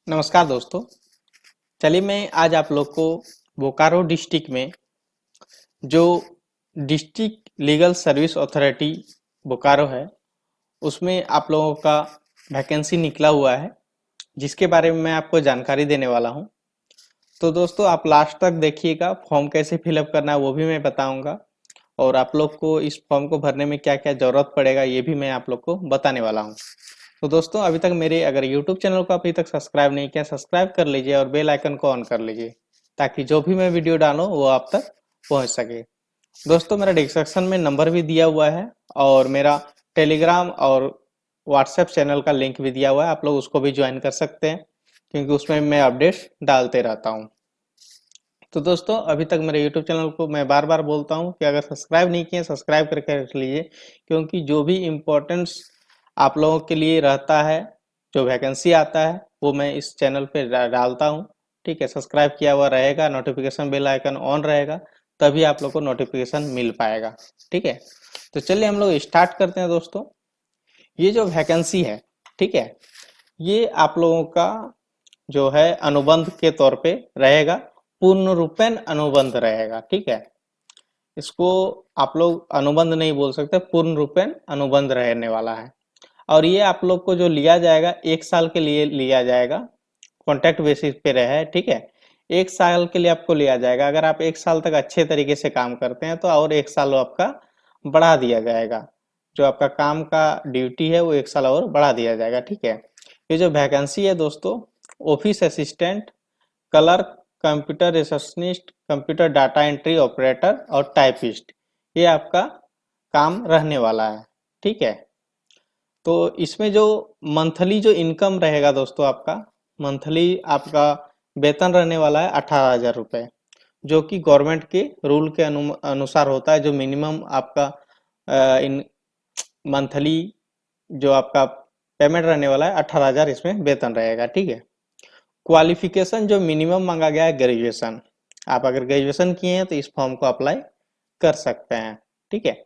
नमस्कार दोस्तों। चलिए मैं आज आप लोग को बोकारो डिस्ट्रिक्ट में जो district legal service authority Bokaro है उसमें आप लोगों का वैकेंसी निकला हुआ है, जिसके बारे में मैं आपको जानकारी देने वाला हूं। तो दोस्तों आप लास्ट तक देखिएगा, फॉर्म कैसे फिलअप करना है वो भी मैं बताऊंगा, और आप लोग को इस फॉर्म को भरने में क्या क्या जरूरत पड़ेगा ये भी मैं आप लोग को बताने वाला हूँ। तो दोस्तों अभी तक मेरे अगर YouTube चैनल को अभी तक सब्सक्राइब नहीं किया, सब्सक्राइब कर लीजिए और बेल आइकन को ऑन कर लीजिए ताकि जो भी मैं वीडियो डालूं वो आप तक पहुंच सके। दोस्तों मेरा डिस्क्रिप्शन में नंबर भी दिया हुआ है और मेरा टेलीग्राम और व्हाट्सएप चैनल का लिंक भी दिया हुआ है, आप लोग उसको भी ज्वाइन कर सकते हैं क्योंकि उसमें मैं अपडेट डालते रहता हूँ। तो दोस्तों अभी तक मेरे YouTube चैनल को मैं बार बार बोलता हूँ कि अगर सब्सक्राइब नहीं किए सब्सक्राइब करके रख लीजिए, क्योंकि जो भी इम्पोर्टेंस आप लोगों के लिए रहता है, जो वैकेंसी आता है वो मैं इस चैनल पे डालता हूँ। ठीक है, सब्सक्राइब किया हुआ रहेगा, नोटिफिकेशन बेल आइकन ऑन रहेगा, तभी आप लोग को नोटिफिकेशन मिल पाएगा। ठीक है, तो चलिए हम लोग स्टार्ट करते हैं। दोस्तों ये जो वैकेंसी है, ठीक है, ये आप लोगों का जो है अनुबंध के तौर पे रहेगा, पूर्ण रूपेण अनुबंध रहेगा। ठीक है, इसको आप लोग अनुबंध नहीं बोल सकते, पूर्ण रूपेण अनुबंध रहने वाला है। और ये आप लोग को जो लिया जाएगा 1 साल के लिए लिया जाएगा, कॉन्ट्रैक्ट बेसिस पे रहे। ठीक है, 1 साल के लिए आपको लिया जाएगा। अगर आप 1 साल तक अच्छे तरीके से काम करते हैं तो और 1 साल आपका बढ़ा दिया जाएगा, जो आपका काम का ड्यूटी है वो 1 साल और बढ़ा दिया जाएगा। ठीक है, ये जो वैकेंसी है दोस्तों, office assistant, clerk, computer receptionist, computer data entry operator और टाइपिस्ट, ये आपका काम रहने वाला है। ठीक है, तो इसमें जो मंथली जो इनकम रहेगा दोस्तों, आपका मंथली आपका वेतन रहने वाला है 18,000 रुपये, जो कि गवर्नमेंट के रूल के अनुसार होता है। जो मिनिमम आपका इन मंथली जो आपका पेमेंट रहने वाला है 18,000, इसमें वेतन रहेगा। ठीक है, क्वालिफिकेशन जो मिनिमम मांगा गया है ग्रेजुएशन, आप अगर ग्रेजुएशन किए हैं तो इस फॉर्म को अप्लाई कर सकते हैं। ठीक है,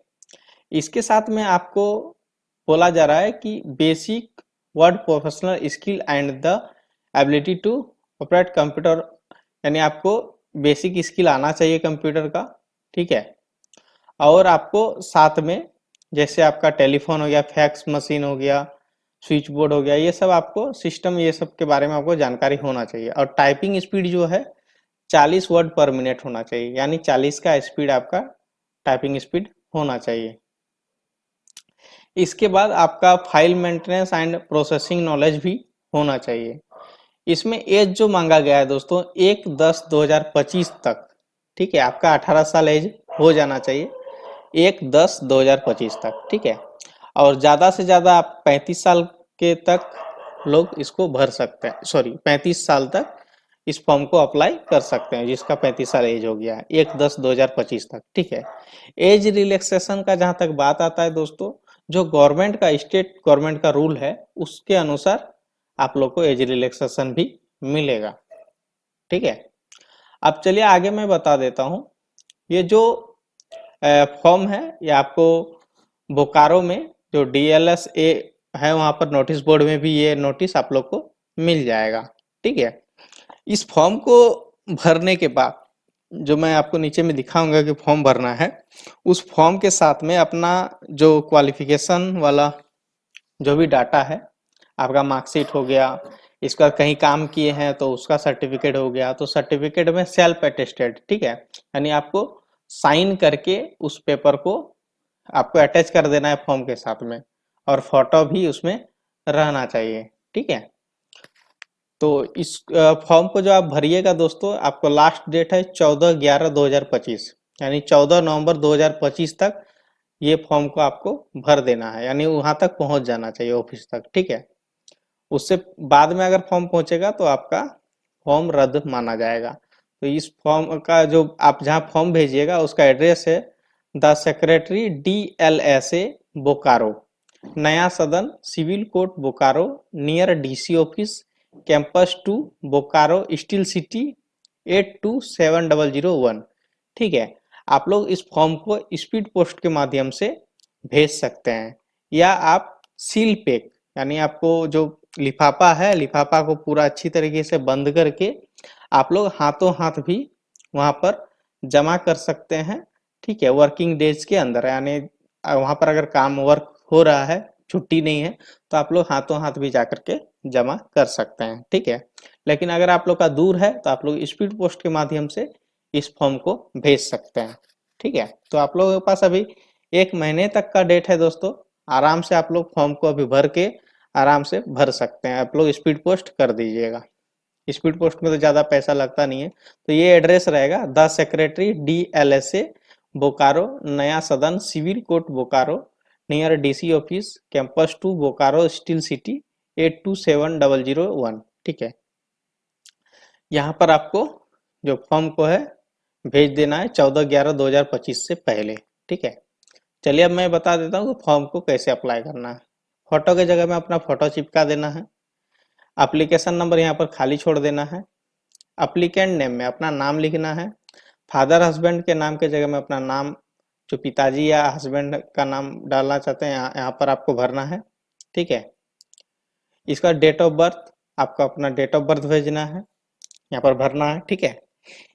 इसके साथ में आपको बोला जा रहा है कि basic word professional skill and the ability to operate computer, यानी आपको बेसिक स्किल आना चाहिए कंप्यूटर का। ठीक है, और आपको साथ में जैसे आपका टेलीफोन हो गया, फैक्स मशीन हो गया, स्विच बोर्ड हो गया, ये सब आपको सिस्टम, ये सब के बारे में आपको जानकारी होना चाहिए। और टाइपिंग स्पीड जो है 40 वर्ड पर मिनट होना चाहिए, यानी 40 का स्पीड आपका टाइपिंग स्पीड होना चाहिए। इसके बाद आपका file maintenance and processing knowledge भी होना चाहिए। इसमें एज जो मांगा गया है दोस्तों, 1/10/2025 तक। ठीक है, आपका 18 साल एज हो जाना चाहिए 1/10/2025 तक। ठीक है, और ज़्यादा से ज़्यादा आप 35 साल के तक लोग इसको भर सकते हैं, सॉरी 35 साल तक इस फॉर्म को अप्लाई कर सकते हैं, जिसका 35 साल एज हो गया है 1/10/2025 तक। ठीक है, एज रिलैक्सेशन का जहां तक बात आता है दोस्तों, जो गवर्नमेंट का, स्टेट गवर्नमेंट का रूल है उसके अनुसार आप लोग को एज रिलैक्सेशन भी मिलेगा। ठीक है, अब चलिए आगे मैं बता देता हूँ। ये जो फॉर्म है ये आपको बोकारो में जो DLSA है वहां पर नोटिस बोर्ड में भी ये नोटिस आप लोग को मिल जाएगा। ठीक है, इस फॉर्म को भरने के बाद जो मैं आपको नीचे में दिखाऊंगा कि फॉर्म भरना है, उस फॉर्म के साथ में अपना जो क्वालिफिकेशन वाला जो भी डाटा है, आपका मार्कशीट हो गया, इसका कहीं काम किए हैं तो उसका सर्टिफिकेट हो गया, तो सर्टिफिकेट में सेल्फ अटेस्टेड, ठीक है, यानी आपको साइन करके उस पेपर को आपको अटैच कर देना है फॉर्म के साथ में, और फोटो भी उसमें रहना चाहिए। ठीक है, तो इस फॉर्म को जो आप भरिएगा दोस्तों, आपको लास्ट डेट है 14/11/2025, यानी 14 नवंबर 2025 तक ये फॉर्म को आपको भर देना है, यानी वहां तक पहुंच जाना चाहिए ऑफिस तक। ठीक है, उससे बाद में अगर फॉर्म पहुंचेगा तो आपका फॉर्म रद्द माना जाएगा। तो इस फॉर्म का जो आप जहां फॉर्म भेजिएगा उसका एड्रेस है द सेक्रेटरी DLSA बोकारो, नया सदन, civil court Bokaro, near DC office, campus 2 Bokaro, steel city 827001। ठीक है, आप लोग इस फॉर्म को स्पीड पोस्ट के माध्यम से भेज सकते हैं, या आप सील पैक, यानी आपको जो लिफाफा है, लिफाफा को पूरा अच्छी तरीके से बंद करके आप लोग हाथों हाथ भी वहां पर जमा कर सकते हैं। ठीक है, वर्किंग डेज के अंदर, यानी वहां पर अगर काम वर्क हो रहा है, छुट्टी नहीं है, तो आप लोग हाथों हाथ भी जाकर के जमा कर सकते हैं। ठीक है, लेकिन अगर आप लोग का दूर है तो आप लोग स्पीड पोस्ट के माध्यम से इस फॉर्म को भेज सकते हैं। ठीक है, तो आप लोगों के पास अभी 1 महीने तक का डेट है दोस्तों। आराम से आप लोग फॉर्म को अभी भर के आराम से भर सकते हैं। आप लोग स्पीड पोस्ट कर दीजिएगा। स्पीड पोस्ट में तो ज़्यादा पैसा लगता नहीं है। तो ये एड्रेस रहेगा द सेक्रेटरी DLSA बोकारो, नया सदन, civil court Bokaro, near DC office, campus 2 Bokaro, steel city 827001। ठीक है, यहाँ पर आपको जो फॉर्म को है भेज देना है 14/11/2025 से पहले। ठीक है, चलिए अब मैं बता देता हूँ कि फॉर्म को कैसे अप्लाई करना है। फोटो की जगह में अपना फोटो चिपका देना है। एप्लीकेशन नंबर यहाँ पर खाली छोड़ देना है। अप्लीकेंट नेम में अपना नाम लिखना है। फादर हस्बैंड के नाम के जगह में अपना नाम, जो पिताजी या हस्बैंड का नाम डालना चाहते हैं, यहाँ पर आपको भरना है। ठीक है, इसका डेट ऑफ बर्थ, आपको अपना डेट ऑफ बर्थ भेजना है, यहाँ पर भरना है। ठीक है,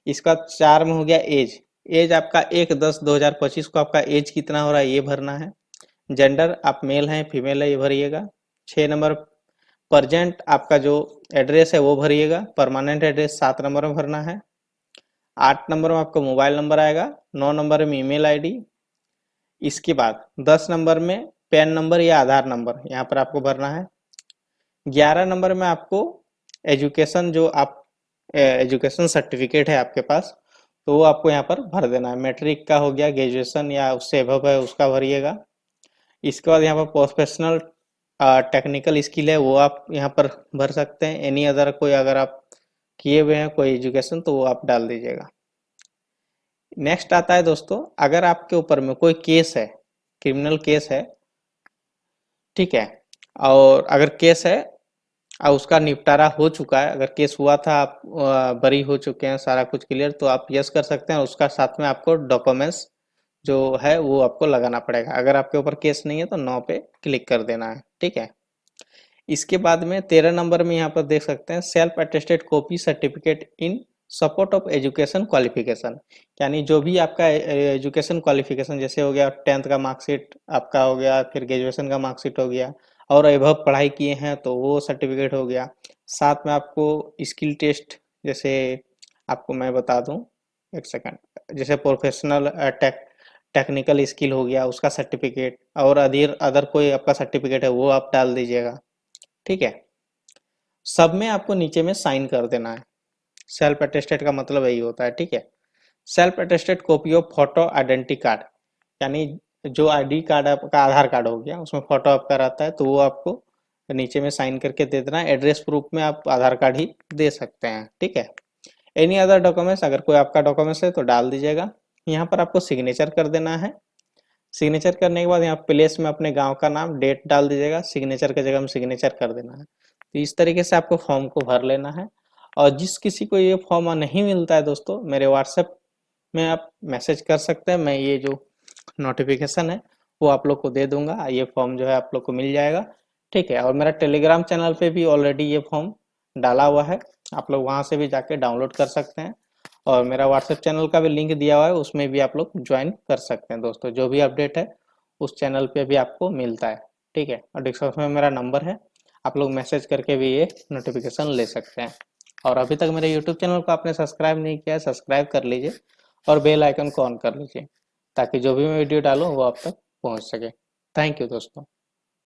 इसका 4 में हो गया एज। एज आपका 1/10/2025 को आपका एज कितना हो रहा है ये भरना है। जेंडर आप मेल हैं फीमेल है ये भरिएगा। 6 नंबर प्रजेंट आपका जो एड्रेस है वो भरिएगा। परमानेंट एड्रेस 7 नंबर में भरना है। 8 नंबर में आपका मोबाइल नंबर आएगा। 9 नंबर में ईमेल आईडी। इसके बाद 10 नंबर में पैन नंबर या आधार नंबर यहाँ पर आपको भरना है। 11 नंबर में आपको एजुकेशन, जो आप एजुकेशन सर्टिफिकेट है आपके पास, तो वो आपको यहाँ पर भर देना है। मैट्रिक का हो गया, ग्रेजुएशन या उससे अबव है उसका भरिएगा। इसके बाद यहाँ पर प्रोफेशनल टेक्निकल स्किल है वो आप यहाँ पर भर सकते हैं। एनी अदर कोई अगर आप किए हुए हैं कोई एजुकेशन तो वो आप डाल दीजिएगा। नेक्स्ट आता है दोस्तों, अगर आपके ऊपर में कोई केस है, क्रिमिनल केस है, ठीक है, और अगर केस है और उसका निपटारा हो चुका है, अगर केस हुआ था, आप बरी हो चुके हैं, सारा कुछ क्लियर, तो आप यस कर सकते हैं। उसका साथ में आपको डॉक्यूमेंट्स जो है वो आपको लगाना पड़ेगा। अगर आपके ऊपर केस नहीं है तो नो पे क्लिक कर देना है। ठीक है, इसके बाद में 13 नंबर में यहाँ पर देख सकते हैं self attested copy certificate in support of education qualification, यानी जो भी आपका एजुकेशन क्वालिफिकेशन, जैसे हो गया 10th का मार्कशीट आपका हो गया, फिर ग्रेजुएशन का मार्कशीट हो गया, और अभव पढ़ाई किए हैं तो वो सर्टिफिकेट हो गया। साथ में आपको स्किल टेस्ट, जैसे आपको मैं बता दूं, एक सेकंड, जैसे प्रोफेशनल टेक्निकल स्किल हो गया उसका सर्टिफिकेट, और अदर कोई आपका सर्टिफिकेट है वो आप डाल दीजिएगा। ठीक है, सब में आपको नीचे में साइन कर देना है। सेल्फ अटेस्टेड का मतलब यही होता है। ठीक है, self attested copy of photo identity card, यानी जो आईडी कार्ड आपका आधार कार्ड हो गया उसमें फोटो आपका रहता है तो वो आपको नीचे में साइन करके दे देना है। एड्रेस प्रूफ में आप आधार कार्ड ही दे सकते हैं। ठीक है, एनी अदर डॉक्यूमेंट्स, अगर कोई आपका डॉक्यूमेंट्स है तो डाल दीजिएगा। यहाँ पर आपको सिग्नेचर कर देना है। सिग्नेचर करने के बाद यहाँ प्लेस में अपने गांव का नाम, डेट डाल दीजिएगा। सिग्नेचर की जगह में सिग्नेचर कर देना है। तो इस तरीके से आपको फॉर्म को भर लेना है। और जिस किसी को ये फॉर्म नहीं मिलता है दोस्तों, मेरे व्हाट्सएप में आप मैसेज कर सकते हैं। मैं ये जो नोटिफिकेशन है वो आप लोग को दे दूंगा। ये फॉर्म जो है आप लोग को मिल जाएगा। ठीक है, और मेरा टेलीग्राम चैनल पे भी ऑलरेडी ये फॉर्म डाला हुआ है, आप लोग वहां से भी जाके डाउनलोड कर सकते हैं। और मेरा व्हाट्सएप चैनल का भी लिंक दिया हुआ है, उसमें भी आप लोग ज्वाइन कर सकते हैं। दोस्तों जो भी अपडेट है उस चैनल पे भी आपको मिलता है। ठीक है, और डिस्क्रिप्शन में मेरा नंबर है, आप लोग मैसेज करके भी ये नोटिफिकेशन ले सकते हैं। और अभी तक मेरे यूट्यूब चैनल को आपने सब्सक्राइब नहीं किया है, सब्सक्राइब कर लीजिए और बेल आइकन को ऑन कर लीजिए, ताकि जो भी मैं वीडियो डालूँ वो आप तक पहुँच सके। थैंक यू दोस्तों।